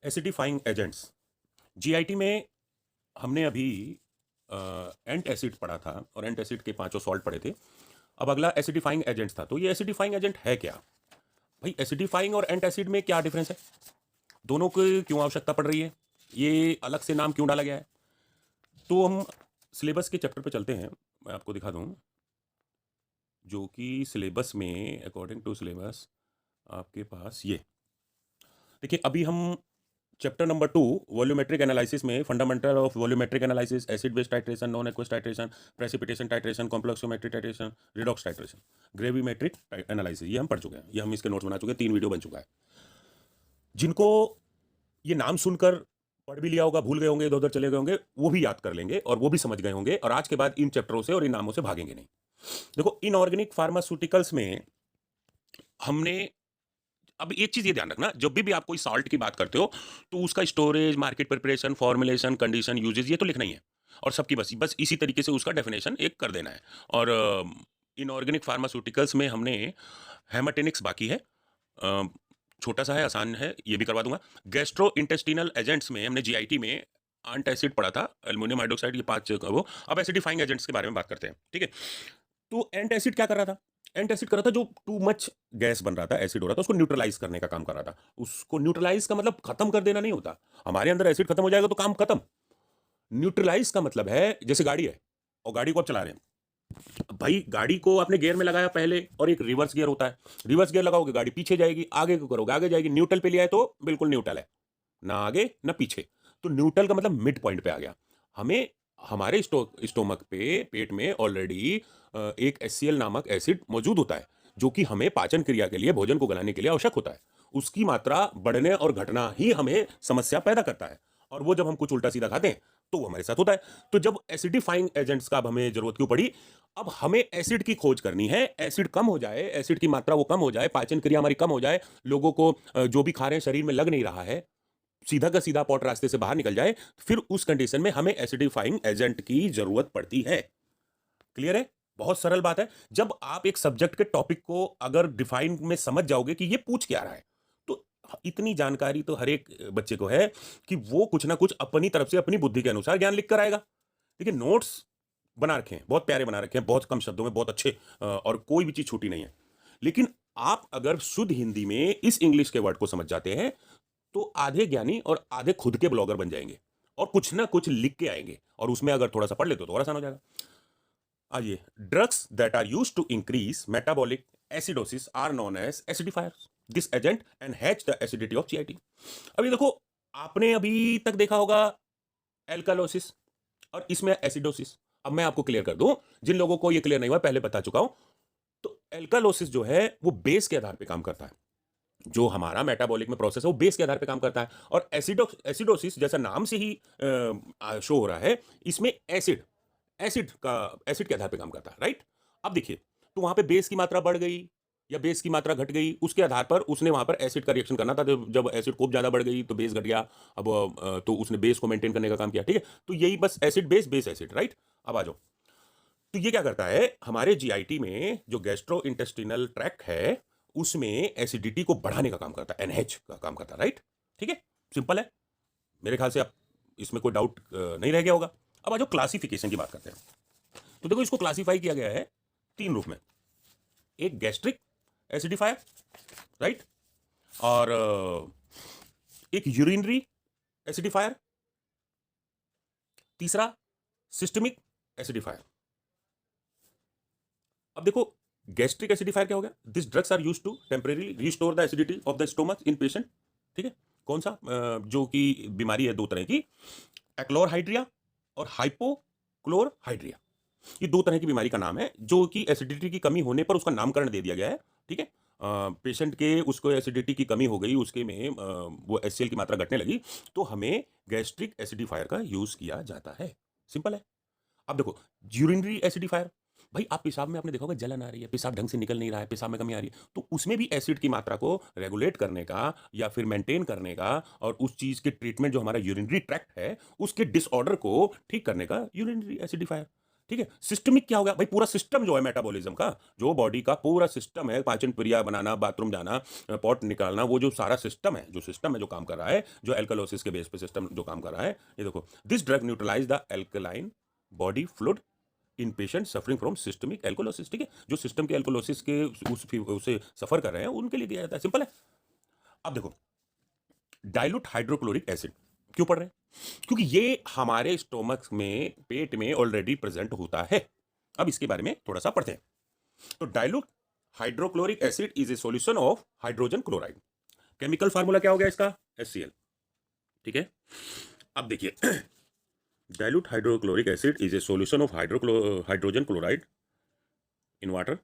Acidifying agents. GIT में हमने अभी एंट एसिड पढ़ा था और एंट एसिड के पांचों सॉल्ट पढ़े थे। अब अगला एसिडिफाइंग एजेंट्स था। तो ये एसिडिफाइंग एजेंट है क्या भाई? एसिडिफाइंग और एंट एसिड में क्या डिफरेंस है? दोनों की क्यों आवश्यकता पड़ रही है? ये अलग से नाम क्यों डाला गया है? तो हम सिलेबस के चैप्टर पे चलते हैं। मैं आपको दिखा दूं जो कि सिलेबस में अकॉर्डिंग टू सिलेबस आपके पास ये देखिए। अभी हम चैप्टर नंबर 2 वॉल्यूमेट्रिक एनालिसिस में fundamental of volumetric analysis, acid base titration, non aqueous titration, precipitation titration, complexometric titration, redox titration, gravimetric analysis, ये हम पढ़ चुके हैं। ये हम इसके नोट्स बना चुके हैं, 3 वीडियो बन चुका है। जिनको ये नाम सुनकर पढ़ भी लिया होगा, भूल गए होंगे, इधर उधर चले गए होंगे, वो भी याद कर लेंगे और वो भी समझ गए होंगे और आज के बाद इन चैप्टरों से और इन नामों से भागेंगे नहीं। देखो, इनऑर्गेनिक फार्मास्यूटिकल्स में हमने अब एक चीज ये ध्यान रखना, जब भी आप कोई सॉल्ट की बात करते हो तो उसका storage, market preparation, formulation, condition, usages, ये तो लिखना ही है। और सबकी बस बस इसी तरीके से उसका डेफिनेशन एक कर देना है। और इनऑर्गेनिक फार्मास्यूटिकल्स में हमने हेमाटेनिक्स बाकी है, अ, छोटा सा है, आसान है, ये भी करवा दूंगा। गैस्ट्रो इंटेस्टिनल एजेंट्स में हमने जीआईटी में एंटासिड पढ़ा था, एल्युमिनियम हाइड्रोक्साइड, ये 5 वो। अब एसिडिफाइंग एजेंट्स के बारे में बात करते हैं, ठीक है। तो एंटासिड क्या कर रहा था? एंटासिड कर रहा था जो टू मच गैस बन रहा था, एसिड हो रहा था, उसको न्यूट्रलाइज करने का काम कर रहा था। उसको न्यूट्रलाइज का मतलब खत्म कर देना नहीं होता। हमारे अंदर एसिड खत्म हो जाएगा तो काम खत्म। न्यूट्रलाइज का मतलब है जैसे गाड़ी है और गाड़ी को आप चला रहे हैं भाई, गाड़ी को आपने गियर में लगाया पहले और एक रिवर्स गियर होता है। रिवर्स गियर लगाओगे गाड़ी पीछे जाएगी, आगे को करोगे आगे जाएगी। न्यूट्रल पे लिया है तो बिल्कुल न्यूट्रल है, ना आगे ना पीछे। तो न्यूट्रल का मतलब मिड पॉइंट पे आ गया। हमें हमारे स्टोमक पे, पेट में ऑलरेडी एक HCl नामक एसिड मौजूद होता है जो कि हमें पाचन क्रिया के लिए, भोजन को गलाने के लिए आवश्यक होता है। उसकी मात्रा बढ़ने और घटना ही हमें समस्या पैदा करता है। और वो जब हम कुछ उल्टा सीधा खाते हैं तो वो हमारे साथ होता है। तो जब एसिडिफाइंग एजेंट्स का अब हमें जरूरत क्यों पड़ी? अब हमें एसिड की खोज करनी है, एसिड कम हो जाए, एसिड की मात्रा वो कम हो जाए, पाचन क्रिया हमारी कम हो जाए, लोगों को जो भी खा रहे हैं शरीर में लग नहीं रहा है, सीधा का सीधा पॉट रास्ते से बाहर निकल जाए, फिर उस कंडीशन में हमें एसिडिफाइंग एजेंट की जरूरत पड़ती है। क्लियर है? बहुत सरल बात है। जब आप एक सब्जेक्ट के टॉपिक को अगर डिफाइन में समझ जाओगे कि ये पूछ क्या रहा है, तो इतनी जानकारी तो हर एक बच्चे को है कि वो कुछ ना कुछ अपनी तरफ से, अपनी बुद्धि के अनुसार ज्ञान लिख कर आएगा। देखिए, नोट्स बना रखे हैं, बहुत प्यारे बना रखे हैं, बहुत कम शब्दों में, बहुत अच्छे, और कोई भी चीज छूटी नहीं है। लेकिन आप अगर शुद्ध हिंदी में इस इंग्लिश के वर्ड को समझ जाते हैं तो आधे ज्ञानी और आधे खुद के ब्लॉगर बन जाएंगे और कुछ ना कुछ लिख के आएंगे, और उसमें अगर थोड़ा सा पढ़ लेते हो तो और आसान हो जाएगा। आइए, drugs that are used to increase metabolic acidosis are known as acidifiers. This agent enhance the acidity of GIT. अभी देखो, आपने अभी तक देखा होगा एल्कालोसिस और इसमें एसिडोसिस। अब मैं आपको क्लियर कर दूं, जिन लोगों को ये क्लियर नहीं हुआ, पहले बता चुका हूं। तो एल्कालोसिस जो है वो बेस के आधार पर काम करता है। जो हमारा मेटाबॉलिक में प्रोसेस है वो बेस के आधार पे काम करता है। और एसिडोसिस जैसा नाम से ही शो हो रहा है, इसमें एसिड एसिड के आधार पे काम करता है, राइट? अब देखिए, तो वहां पे बेस की मात्रा बढ़ गई या बेस की मात्रा घट गई, उसके आधार पर उसने वहां पर एसिड का रिएक्शन करना था। जब एसिड खूब ज्यादा बढ़ गई तो बेस घट गया। अब तो उसने बेस को मेंटेन करने का काम किया, ठीक है। तो यही बस acid base, base acid, right? अब आ जाओ, तो ये क्या करता है हमारे जीआईटी में, जो गैस्ट्रो इंटेस्टिनल ट्रैक्ट है उसमें एसिडिटी को बढ़ाने का काम करता है, एनएच का काम करता है, राइट? ठीक है, सिंपल है। मेरे ख्याल से आप इसमें कोई डाउट नहीं रह गया होगा। अब आ जाओ क्लासिफिकेशन की बात करते हैं। तो देखो, इसको क्लासिफाई किया गया है 3 रूप में। एक गैस्ट्रिक एसिडिफायर, राइट, और एक यूरिनरी एसिडिफायर, तीसरा सिस्टमिक एसिडिफायर। अब देखो, गैस्ट्रिक एसिडिफायर क्या हो गया? This drugs are used to temporary restore the acidity of the stomach in patient. ठीक है, कौन सा जो कि बीमारी है 2 तरह की, एक्लोरहाइड्रिया और हाइपोक्लोरहाइड्रिया। ये 2 तरह की बीमारी का नाम है जो कि एसिडिटी की कमी होने पर उसका नामकरण दे दिया गया है। ठीक है, पेशेंट के उसको एसिडिटी की कमी हो गई, उसके में वो HCl की मात्रा घटने लगी, तो हमें गैस्ट्रिक एसिडिफायर का यूज किया जाता है। सिंपल है। अब देखो, यूरिनरी एसिडिफायर, भाई आप पेशाब में आपने देखा होगा जलन आ रही है, पेशाब ढंग से निकल नहीं रहा है, पेशाब में कमी आ रही है, तो उसमें भी एसिड की मात्रा को रेगुलेट करने का या फिर मेंटेन करने का और उस चीज के ट्रीटमेंट, जो हमारा यूरिनरी ट्रैक्ट है उसके डिसऑर्डर को ठीक करने का यूरिनरी एसिडिफायर। ठीक है। सिस्टमिक क्या हो गया भाई, पूरा सिस्टम जो है मेटाबॉलिज्म का, जो बॉडी का पूरा सिस्टम है, पाचन क्रिया बनाना, बाथरूम जाना, पॉट निकालना, वो जो सारा सिस्टम है, जो काम कर रहा है, जो एल्कलोसिस के बेस पे सिस्टम जो काम कर रहा है, ये देखो, this drug neutralize the alkaline body fluid in patient suffering from systemic alkalosis. ठीक है, जो सिस्टम के एल्कोलोसिस के उसे सफर कर रहे हैं उनके लिए दिया जाता है, सिंपल है। अब देखो, डाइल्यूट हाइड्रोक्लोरिक एसिड क्यों पढ़ रहे हैं? क्योंकि ये हमारे स्टोमक में, पेट में ऑलरेडी प्रेजेंट होता है। अब इसके बारे में थोड़ा सा पढ़ते हैं। तो dilute hydrochloric acid is a solution of hydrogen chloride. Chemical formula क्या हो गया इसका? HCl। ठीक है, अब देखिए, dilute hydrochloric acid is a solution of hydrogen chloride in water.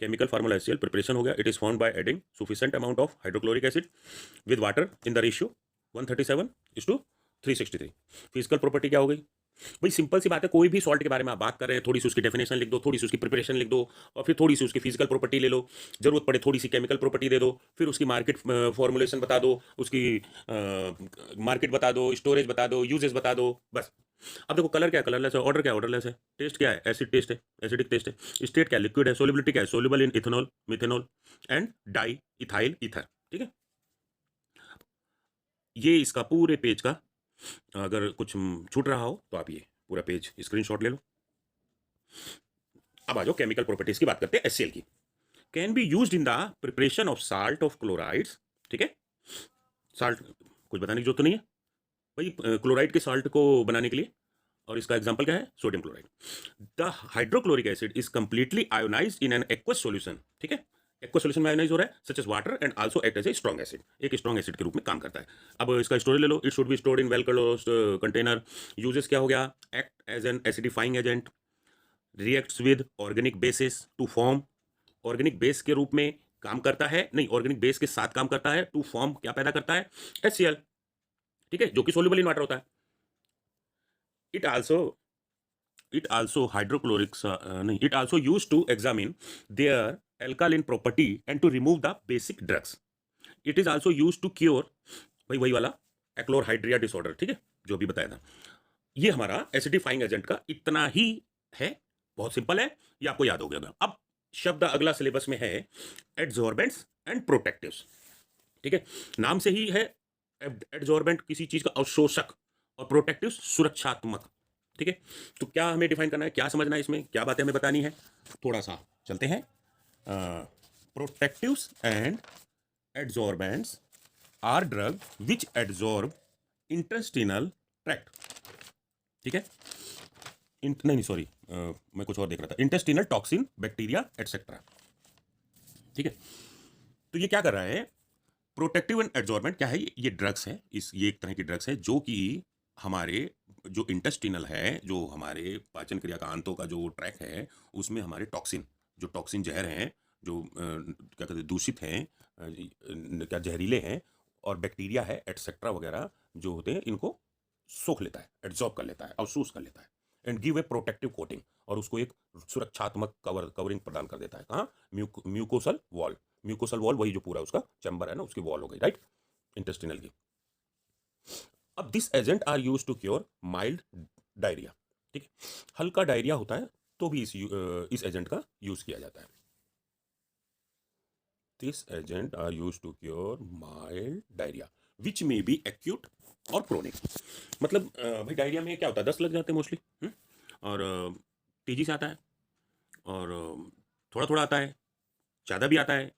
Chemical formula HCl, preparation हो गया, it is found by adding sufficient amount of hydrochloric acid with water in the ratio 137:363। Physical property क्या हो गई भाई? Simple सी बात है, कोई भी सॉल्ट के बारे में आप बात कर रहे हैं, थोड़ी सी उसकी डेफिनेशन लिख दो, थोड़ी सी उसकी प्रिपरेशन लिख दो, और फिर थोड़ी सी उसकी फिजिकल प्रॉपर्टी ले लो, जरूरत पड़े थोड़ी सी केमिकल प्रॉपर्टी दे दो, फिर उसकी मार्केट फॉर्मुलेशन बता दो, उसकी मार्केट बता दो, स्टोरेज बता दो, यूजेस बता दो, बस। अब देखो, कलर क्या है? कलरलेस है। ऑर्डर क्या है? ऑर्डरलेस है। टेस्ट क्या है? एसिड टेस्ट है, एसिडिक टेस्ट है। स्टेट क्या है? लिक्विड है। सोलिबिलिटी क्या है? Soluble in ethanol, methanol and di ethyl ether. ठीक है, ये इसका पूरे पेज का, अगर कुछ छूट रहा हो तो आप ये पूरा पेज स्क्रीनशॉट ले लो। अब आ जाओ, केमिकल प्रॉपर्टीज की बात करते हैं HCl की। Can be used in the preparation of salt of chlorides. ठीक है, साल्ट कुछ बताने की जरूरत तो नहीं है भाई, क्लोराइड के साल्ट को बनाने के लिए। और इसका एग्जांपल क्या है? Sodium chloride. The hydrochloric acid is completely ionized in an aqueous solution. ठीक है, एक्वस सॉल्यूशन में आयोनाइज हो रहा है, such as water, and also act as a strong acid, एक स्ट्रॉन्ग एसिड के रूप में काम करता है। अब इसका स्टोरेज ले लो, it should be stored in well closed container. Uses क्या हो गया? Act as an acidifying agent, reacts with organic bases to form, organic base के रूप में काम करता है, नहीं, ऑर्गेनिक बेस के साथ काम करता है, टू फॉर्म क्या पैदा करता है? HCl। ठीक है, जो कि सोल्यूबल इन वाटर होता है। इट आल्सो हाइड्रोक्लोरिक नहीं, it also use to examine their alkaline property and to remove the basic drugs. It is also used to cure भाई वही वाला एक्लोरहाइड्रिया डिसऑर्डर। ठीक है, जो भी बताया था। ये हमारा एसिडिफाइंग एजेंट का इतना ही है, बहुत सिंपल है, ये आपको याद हो गया। अब शब्द अगला सिलेबस में है एड्सॉर्बेंट्स एंड प्रोटेक्टिव्स। ठीक है, नाम से ही है, एड्सॉर्बेंट किसी चीज का अवशोषक और प्रोटेक्टिव सुरक्षात्मक। ठीक है, तो क्या हमें डिफाइन करना है, क्या समझना है, इसमें क्या बातें हमें बतानी है, थोड़ा सा चलते हैं। Protectives and adsorbents are drug which adsorb intestinal tract. ठीक है, नहीं सॉरी, मैं कुछ और देख रहा था, इंटेस्टिनल टॉक्सिन, बैक्टीरिया एटसेट्रा। ठीक है, तो ये क्या कर रहा है? प्रोटेक्टिव एंड एड्सॉर्बेंट क्या है? ये ड्रग्स है, ये एक तरह की ड्रग्स है जो कि हमारे जो इंटेस्टिनल है, जो हमारे पाचन क्रिया का आंतों का जो ट्रैक है, उसमें हमारे टॉक्सिन, जो टॉक्सिन जहर हैं, जो क्या कहते हैं, दूषित हैं, क्या जहरीले हैं, और बैक्टीरिया है एटसेट्रा वगैरह जो होते हैं, इनको सोख लेता है, एड्सॉर्ब कर लेता है, अवशोष कर लेता है, and give a protective coating, और उसको एक सुरक्षात्मक कवरिंग प्रदान कर देता है। कहाँ? Mucosal wall. म्यूकोसल वॉल वही जो पूरा उसका चैम्बर है ना, उसकी वॉल हो गई, राइट, इंटेस्टिनल की। अब this agent are use to cure mild diarrhoea. ठीक है, हल्का डायरिया होता है तो भी इस एजेंट का यूज किया जाता है। This agent are use to cure mild diarrhoea which may be acute और क्रोनिक। मतलब भाई डायरिया में क्या होता है? दस्त लग जाते हैं मोस्टली, और तेजी से आता है, और थोड़ा थोड़ा आता है, ज़्यादा भी आता है,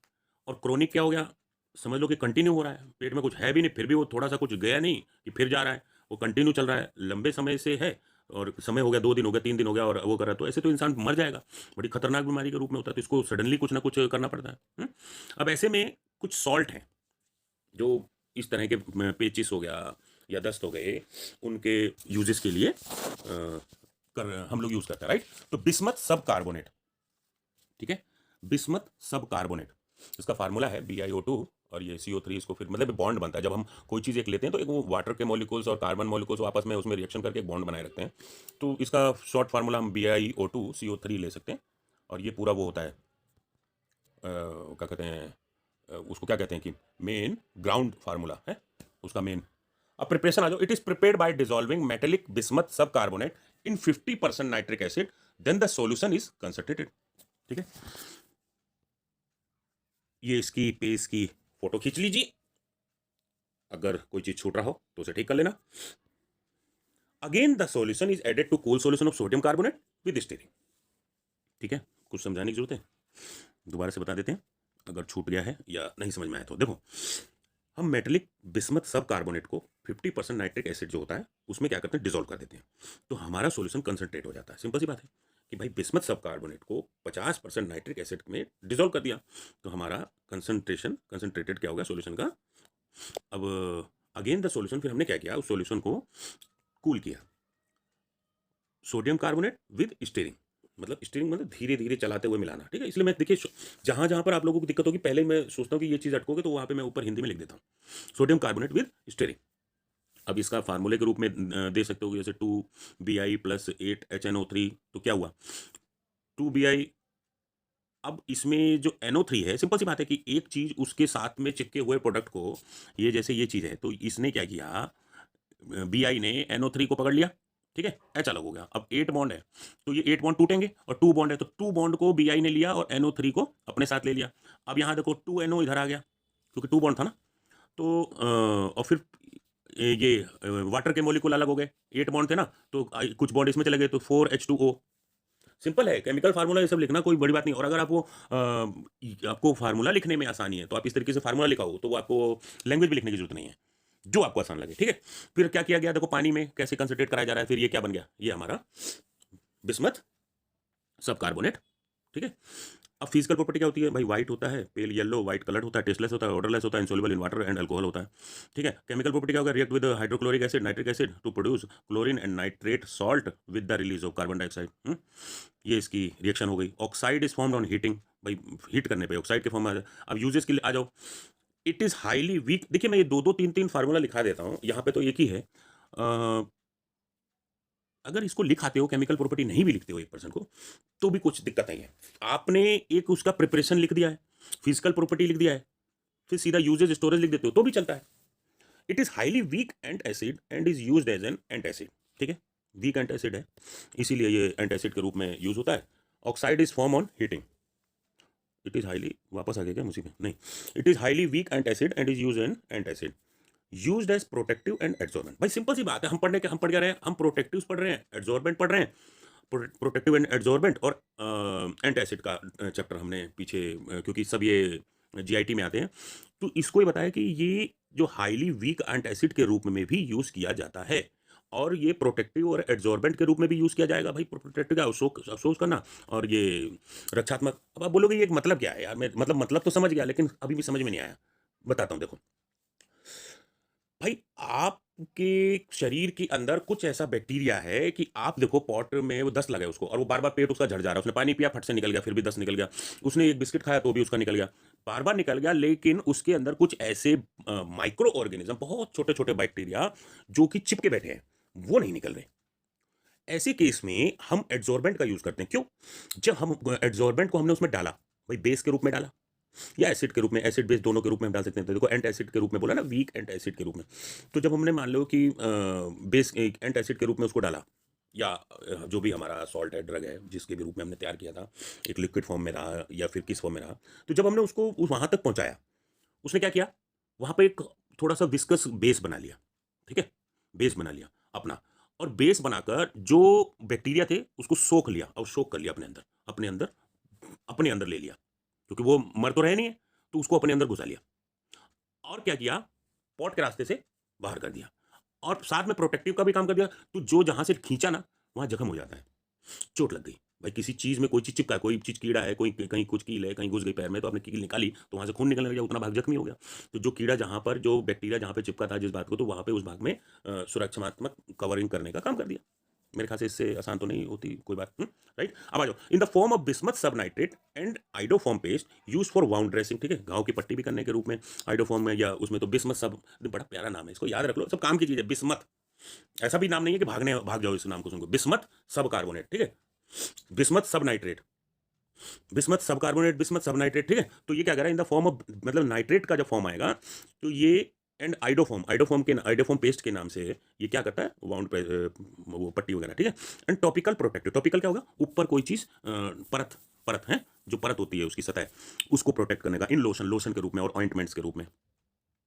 और क्रोनिक क्या हो गया? समझ लो कि कंटिन्यू हो रहा है, पेट में कुछ है भी नहीं, फिर भी वो थोड़ा सा कुछ गया नहीं कि फिर जा रहा है, वो कंटिन्यू चल रहा है, लंबे समय से है, और समय हो गया, 2 दिन हो गया, 3 दिन हो गया, और वो कर रहा है, तो ऐसे तो इंसान मर जाएगा, बड़ी खतरनाक बीमारी के रूप में होता है, तो इसको सडनली कुछ ना कुछ करना पड़ता है। अब ऐसे में कुछ सॉल्ट हैं जो इस तरह के पेचिस हो गया या दस्त हो गए, उनके यूजेस के लिए हम लोग यूज करते हैं, राइट। तो बिस्मथ सब कार्बोनेट, ठीक है, बिस्मथ सब कार्बोनेट, इसका फार्मूला है BiO2, और ये CO3, इसको फिर मतलब बॉन्ड बनता है। जब हम कोई चीज़ एक लेते हैं तो एक वो वाटर के मॉलिक्यूल्स और कार्बन मॉलिक्यूल्स आपस में उसमें रिएक्शन करके एक बॉन्ड बनाए रखते हैं, तो इसका शॉर्ट फार्मूला हम BiO2 CO3 ले सकते हैं। और ये पूरा वो होता है, क्या कहते हैं, उसको क्या कहते हैं कि मेन ग्राउंड फार्मूला है उसका मेन। अब प्रिपरेशन आ जाओ। It is prepared by dissolving metallic bismuth sub carbonate in 50% nitric acid, then the solution is concentrated. ठीक है, ये इसकी पेज की फोटो खींच लीजिए, अगर कोई चीज छूट रहा हो तो उसे ठीक कर लेना। Again the solution is added to cool solution of sodium carbonate with stearin. ठीक है, कुछ समझाने की जरूरत है, दोबारा से बता देते हैं अगर छूट गया है या नहीं समझ में आया तो। देखो, हम मेटेलिक बिस्मथ सब कार्बोनेट को 50% नाइट्रिक एसिड जो होता है उसमें क्या करते हैं, डिसॉल्व कर देते हैं, तो हमारा सॉल्यूशन कंसंट्रेट हो जाता है। सिंपल सी बात है कि भाई बिस्मथ सब कार्बोनेट को 50% नाइट्रिक एसिड में डिसॉल्व कर दिया, तो हमारा कंसंट्रेटेड क्या हो गया सॉल्यूशन का। अब अगेन द सॉल्यूशन, फिर हमने क्या किया, उस सॉल्यूशन को कूल किया, सोडियम कार्बोनेट विद स्टीयरिन, मतलब स्टीयरिंग मतलब धीरे धीरे चलाते हुए मिलाना। ठीक है, इसलिए मैं देखिए जहां जहां पर आप लोगों को दिक्कत होगी, पहले मैं सोचता हूँ कि ये चीज़ अटकोगे तो वहां पे मैं ऊपर हिंदी में लिख देता हूँ, सोडियम कार्बोनेट विद स्टीयरिन। अब इसका फार्मूले के रूप में दे सकते हो, जैसे 2Bi + 8HNO3, तो क्या हुआ 2Bi। अब इसमें जो NO3 है, सिंपल सी बात है कि एक चीज उसके साथ में चिपके हुए प्रोडक्ट को, ये जैसे ये चीज है, तो इसने क्या किया, Bi ने NO3 को पकड़ लिया। ठीक है, H अलग हो गया। अब 8 बॉन्ड है तो ये 8 बॉन्ड टूटेंगे, और 2 बॉन्ड है तो 2 बॉन्ड को Bi ने लिया और NO3 को अपने साथ ले लिया। अब यहाँ देखो 2NO इधर आ गया क्योंकि 2 बॉन्ड था ना, तो और फिर ये वाटर के मॉलिक्यूल अलग हो गए, 8 बॉन्ड थे ना, तो कुछ बॉन्ड इसमें चले गए, तो 4H2O। सिंपल है, केमिकल फार्मूला ये सब लिखना कोई बड़ी बात नहीं। और अगर आपको फार्मूला लिखने में आसानी है तो आप इस तरीके से फार्मूला लिखा हो, तो आपको लैंग्वेज भी लिखने की जरूरत नहीं है, जो आपको आसान लगे। ठीक है, फिर क्या किया गया, देखो पानी में कैसे कंसंट्रेट कराया जा रहा है, फिर ये क्या बन गया, ये हमारा बिस्मथ सब कार्बोनेट। ठीक है, अब फिजिकल प्रॉपर्टी क्या होती है भाई, व्हाइट होता है, पेल येलो, व्हाइट कलर होता है, टेस्टलेस होता है, ऑर्डरलेस होता है, insoluble in water and alcohol होता है। ठीक है, केमिकल प्रॉपर्टी क्या होगा, react with hydrochloric acid, nitric acid to produce chlorine and nitrate salt with the release of carbon dioxide. ये इसकी रिएक्शन हो गई। Oxide is formed on heating, भाई हीट करने पे ऑक्साइड के फॉर्म में आ जाए। अब यूजेस के लिए आ जाओ, इट इज हाईली वीक। देखिए मैं ये 2-2 3-3 फार्मूला लिखा देता हूँ, यहाँ पे तो एक ही है। अगर इसको लिखाते हो, केमिकल प्रॉपर्टी नहीं भी लिखते हो 1% को, तो भी कुछ दिक्कत नहीं है। आपने एक उसका प्रिपरेशन लिख दिया है, फिजिकल प्रॉपर्टी लिख दिया है, फिर सीधा यूजेज स्टोरेज लिख देते हो तो भी चलता है। It is highly weak antacid and is used as an antacid. ठीक है, वीक एंटासिड है इसीलिए ये एंटासिड के रूप में यूज होता है। Oxide is form on heating, it is highly, वापस आ गया क्या मुझे में, नहीं, it is highly weak antacid and is use an antacid, used as protective and adsorbent. भाई सिंपल सी बात है, हम पढ़ क्या रहे हैं, हम प्रोटेक्टिव पढ़ रहे हैं, एड्सॉर्बेंट पढ़ रहे हैं। प्रोटेक्टिव एंड एड्सॉर्बेंट और एंटासिड का चैप्टर हमने पीछे, क्योंकि सब ये जीआईटी में आते हैं, तो इसको ही बताया कि ये जो हाईली वीक एंटासिड के रूप में भी यूज किया जाता है, और ये प्रोटेक्टिव और एड्सॉर्बेंट के रूप में भी यूज किया जाएगा। भाई प्रोटेक्टिव का अफसोस करना, और ये रक्षात्मक। अब आप बोलोगे ये मतलब क्या है यार, मैं मतलब तो समझ गया, लेकिन अभी भी समझ में नहीं आया, बताता हूँ। देखो भाई, आपके शरीर के अंदर कुछ ऐसा बैक्टीरिया है कि आप देखो पॉट में वो दस्त लगा है उसको, और वो बार बार पेट उसका झड़ जा रहा है, उसने पानी पिया फट से निकल गया, फिर भी दस्त निकल गया, उसने एक बिस्किट खाया तो भी उसका निकल गया, बार बार निकल गया, लेकिन उसके अंदर कुछ ऐसे माइक्रो ऑर्गेनिज्म, बहुत छोटे छोटे बैक्टीरिया जो कि चिपके बैठे हैं, वो नहीं निकल रहे। ऐसे केस में हम एड्सॉर्बेंट का यूज करते हैं। क्यों? जब हम एड्सॉर्बेंट को हमने उसमें डाला, भाई बेस के रूप में डाला या एसिड के रूप में, एसिड बेस दोनों के रूप में हम डाल सकते हैं। तो देखो एंट एसिड के रूप में बोला ना, वीक एंट एसिड के रूप में, तो जब हमने मान लो कि बेस एंट एसिड के रूप में उसको डाला, या जो भी हमारा सॉल्ट है, ड्रग है, जिसके भी रूप में हमने तैयार किया था, एक लिक्विड फॉर्म में रहा या फिर किस फॉर्म में रहा, तो जब हमने उसको वहां तक पहुंचाया, उसने क्या किया, वहां पर एक थोड़ा सा विस्कस बेस बना लिया। ठीक है, बेस बना लिया अपना, और बेस बनाकर जो बैक्टीरिया थे उसको सोख लिया, और सोख कर लिया अपने अंदर ले लिया, क्योंकि वो मर तो रहे नहीं है, तो उसको अपने अंदर घुसा लिया, और क्या किया, पॉट के रास्ते से बाहर कर दिया, और साथ में प्रोटेक्टिव का भी काम कर दिया। तो जो जहां से खींचा ना, वहां जख्म हो जाता है, चोट लग गई। भाई किसी चीज में कोई चीज चिपका है, कोई चीज कीड़ा है, कोई कहीं कुछ कील है, कहीं घुस गई पैर में, तो आपने कील निकाली तो वहां से खून निकलने लगा, उतना भाग जख्मी हो गया। तो जो कीड़ा जहां पर, जो बैक्टीरिया जहां पे चिपका था जिस बात को, तो वहां पे उस भाग में सुरक्षात्मक कवरिंग करने का काम कर दिया। मेरे ख्याल से इससे आसान तो नहीं होती कोई बात, राइट। अब आ जाओ, in the form of bismuth sub nitrate and iodoform paste use for wound dressing. ठीक है, घाव की पट्टी भी करने के रूप में आइडोफॉर्म में, या उसमें तो बिस्मथ सब, बड़ा प्यारा नाम है, इसको याद रख लो, सब काम की चीज है बिस्मथ। ऐसा भी नाम नहीं है कि भाग जाओ इस नाम को सुनको, बिस्मथ सब कार्बोनेट। ठीक है, bismuth sub nitrate, bismuth sub carbonate, bismuth sub nitrate. ठीक है, तो ये क्या कर रहा है, इन द फॉर्म ऑफ, मतलब नाइट्रेट का जब फॉर्म आएगा तो ये एंड आइडोफोम पेस्ट के नाम से ये क्या करता है, वाउंड पे वो पट्टी वगैरह, ठीक है। एंड टॉपिकल प्रोटेक्टिव, टॉपिकल क्या होगा, ऊपर कोई चीज़ परत परत है, जो परत होती है उसकी सतह, उसको प्रोटेक्ट करने का, इन लोशन के रूप में और ऑइंटमेंट्स के रूप में,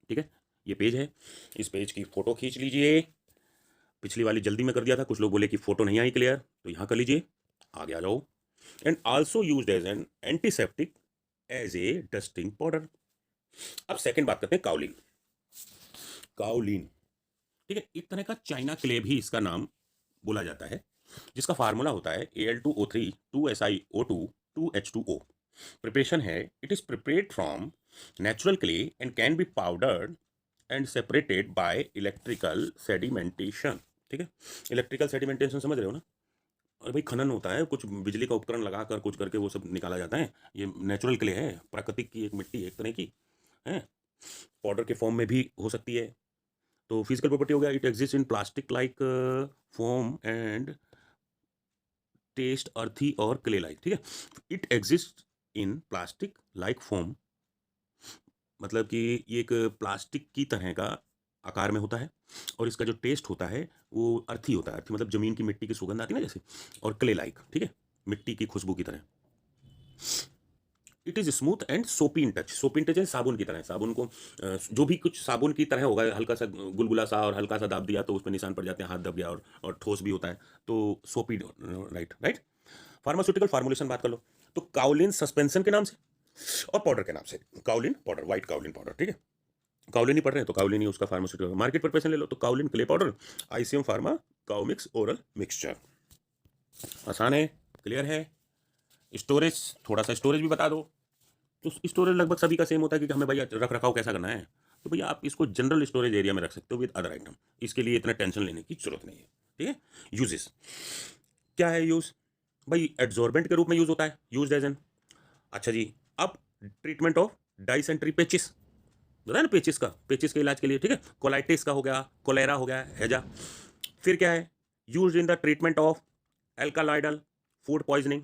ठीक है। ये पेज है, इस पेज की फोटो खींच लीजिए। पिछली वाली जल्दी में कर दिया था, कुछ लोग बोले कि फोटो नहीं आई क्लियर, तो यहाँ कर लीजिए, आगे आ जाओ। And also used as an antiseptic as a dusting powder. अब सेकंड बात करते हैं काउलिन। काउलिन, ठीक है, एक तरह का चाइना क्ले भी इसका नाम बोला जाता है, जिसका फार्मूला होता है Al2O3 2SiO2 2H2O। प्रिपरेशन है, it is prepared from natural clay and can be powdered and separated by electrical sedimentation, ठीक है। इलेक्ट्रिकल सेडिमेंटेशन समझ रहे हो ना, अरे भाई खनन होता है, कुछ बिजली का उपकरण लगा कर कुछ करके वो सब निकाला जाता है। ये नेचुरल क्ले है, प्राकृतिक की एक मिट्टी है एक तरह की है, पाउडर के फॉर्म में भी हो सकती है। तो फिजिकल प्रॉपर्टी हो गया, it exist in plastic like form and taste earthy और क्ले लाइक, ठीक है। It exist in plastic like form, मतलब कि ये एक प्लास्टिक की तरह का आकार में होता है, और इसका जो टेस्ट होता है वो अर्थी होता है। अर्थी मतलब जमीन की मिट्टी की सुगंध आती है ना जैसे, और क्ले लाइक, ठीक है, मिट्टी की खुशबू की तरह। इट इज स्मूथ एंड सोपी इन टच, सोपी इन टच है साबुन की तरह, साबुन को जो भी कुछ साबुन की तरह होगा, हल्का सा गुलगुला सा और हल्का सा दाब दिया तो उस पर निशान पड़ जाते हैं, हाथ दब गया और ठोस भी होता है, तो सोपी, राइट राइट। फार्मास्यूटिकल फार्मुलेशन बात कर लो, तो काउलिन सस्पेंशन के नाम से और पाउडर के नाम से, kaolin powder, white kaolin powder, ठीक है। काउलिन ही पढ़ रहे हैं तो काउलिन ही उसका फार्मास्यूटिकल। मार्केट प्रिपरेशन ले लो तो kaolin clay powder, ICM pharma काउमिक्स ओरल मिक्सचर। आसान है, क्लियर है। स्टोरेज, थोड़ा सा स्टोरेज भी बता दो। तो स्टोरेज लगभग सभी का सेम होता है कि हमें भैया रख रखाव कैसा करना है, तो भैया आप इसको जनरल स्टोरेज एरिया में रख सकते हो विद अदर आइटम, इसके लिए इतना टेंशन लेने की जरूरत नहीं है, ठीक है। यूजेस क्या है, यूज भाई एड्सॉर्बेंट के रूप में यूज होता है, यूज एज एन, अच्छा जी। अब ट्रीटमेंट ऑफ डाइसेंट्री पेचिस, बताया ना पेचिस का, पेचिस के इलाज के लिए, ठीक है। कोलाइटिस का हो गया, कोलेरा हो गया, हैजा। फिर क्या है, use in the treatment of alkaloidal food poisoning,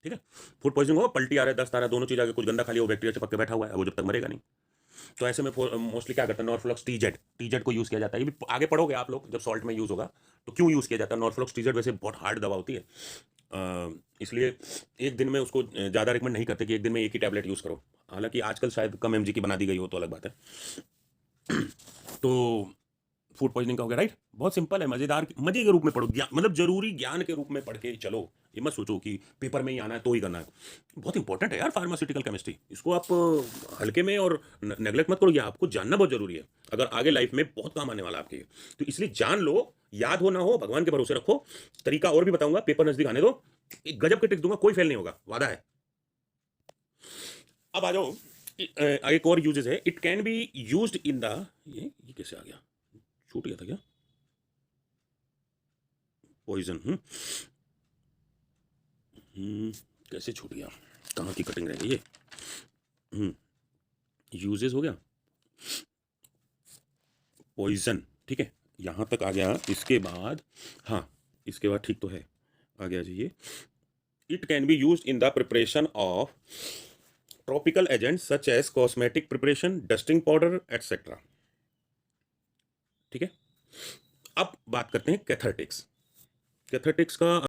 ठीक है। फूड पॉइजनिंग हो, पल्टी आ रहा है, दस्त आ रहा है, दोनों चीज आगे, कुछ गंदा खा लिया, वो बैक्टीरिया चिपक के बैठा हुआ है, वो जब तक मरेगा नहीं। तो ऐसे में मोस्टली क्या करता है, नॉर्फ्लॉक्स टीजेड, टीजेड को यूज किया जाता है। ये भी आगे पढ़ोगे आप लोग जब सॉल्ट में यूज होगा, तो क्यों यूज किया जाता है। नॉर्फ्लॉक्स टीजेड वैसे बहुत हार्ड दवा होती है, इसलिए एक दिन में उसको ज़्यादा रिकमेंड नहीं करते कि एक दिन में एक ही टैबलेट यूज़ करो, हालांकि आजकल शायद कम एमजी की बना दी गई हो तो अलग बात है। तो फूड पॉइजनिंग का हो गया, राइट। बहुत सिंपल है, मज़ेदार, मजे के रूप में पढ़ो, मतलब जरूरी ज्ञान के रूप में पढ़ के चलो। ये मत सोचो कि पेपर में ही आना है तो ही करना है, बहुत इंपॉर्टेंट है यार फार्मास्यूटिकल केमिस्ट्री, इसको आप हल्के में और नेग्लेक्ट मत करो, ये आपको जानना बहुत जरूरी है, अगर आगे लाइफ में बहुत काम आने वाला आपके। तो इसलिए जान लो, याद हो ना हो भगवान के भरोसे रखो। तरीका और भी बताऊंगा, पेपर नजदीक आने दो, एक गजब के टिप्स दूंगा, कोई फेल नहीं होगा, वादा है। अब आ जाओ, एक और यूजेस है, it can be used in the, ये कैसे आ गया, छूट गया था क्या, पॉइजन, कैसे छूट गया, कहाँ की कटिंग रह गई ये, यूजेस हो गया, पॉइजन, ठीक है, यहां तक आ गया। इसके बाद, हाँ इसके बाद ठीक तो है, आ गया जी ये, it can be use in the preparation of tropical agents such as cosmetic preparation, dusting powder etcetera, ठीक है। अब बात करते हैं कैथेटिक्स। कैथेटिक्स का